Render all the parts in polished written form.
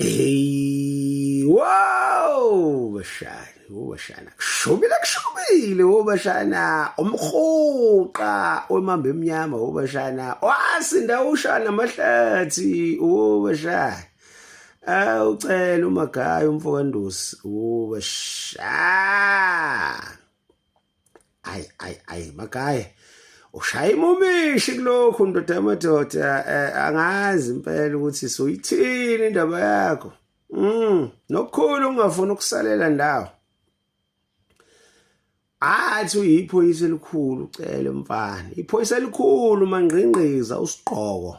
Hey, wow, bashana, kushubile, bashana, umhuqa wemamba emnyama, bashana, wasinda ushana amahlathi, bashana. Ucela uMagaya umfokandosi, bashana. Ay, Magaya. Ushaya imumishi kulokhu ndoda yamadoda, angazi impela ukuthi soyithini indaba yakho. Nokukhulu ungafuna ukusalela ndawo. Athi uyiphoyisa elikhulu ucele mfana. Iphoyisa elikhulu mangqingqiza usiqhoko.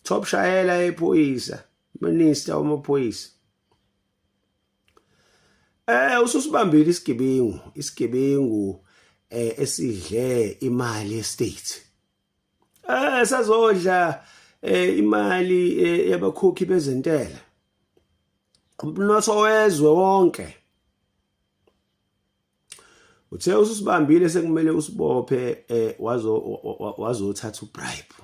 Top shayela ephoyisa, minister wamaphoyisa. Ususibambile isigebengu esidle imali ye-state. Sazodla imali yabakhokhi bezentela. Umnotho wezwe wonke. Uthe ususibambile sekumele usibophe wazothatha ubribe.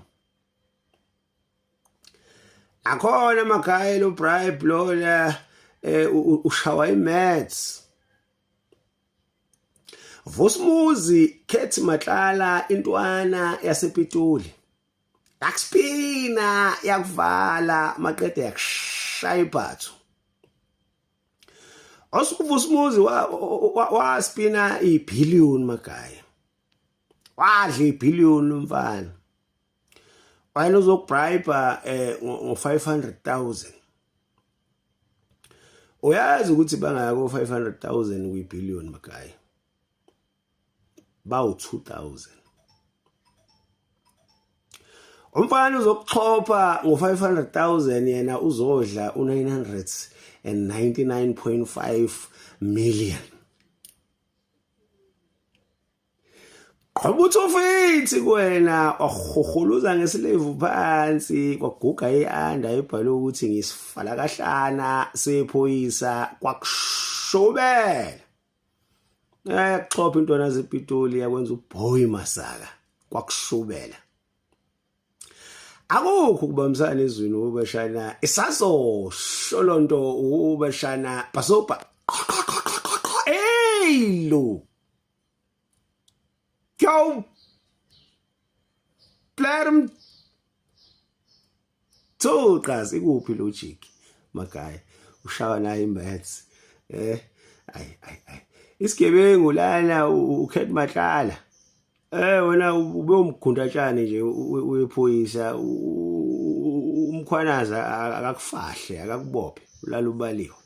Akhona Magaya lo bribe lona ushawa imaths. Vosmuzi Khethi Matlala intwana yasePitoli. Yakuspina yakuvala maqede yakushaya ibhathu. Osuvusmuzi waspina ibillion Magaya. Wadla ibillion mfana. Wayena uzokubribe ngo-500,000. Uyazi ukuthi bangako 500,000 kwibillion Magaya. Bawu 2,000. Umfana uzokuchopha ngo-500,000 yena uzodla u-999.5 million. Qoba uThofithi kuwena wahuhuluza ngesilevu phansi kwaguga ianda ebhalwe ukuthi ngisifala kahlana sephoyisa kwakushobela. Kuxopha intwana zePitoli yakwenza uBoy Masaka kwakushubela. Akukho kubambisana ezweni ubashana isaso sholonto ubashana basopa. Lo Kyo Plarm Toqas ikuphi logic Magaya ushawa naye imaths ay isigebengu lana uKhethi Matlala wena ube umgundatshane nje wephoyisa umkhwanaza akakufahle akakubophe ulala ubaliwe.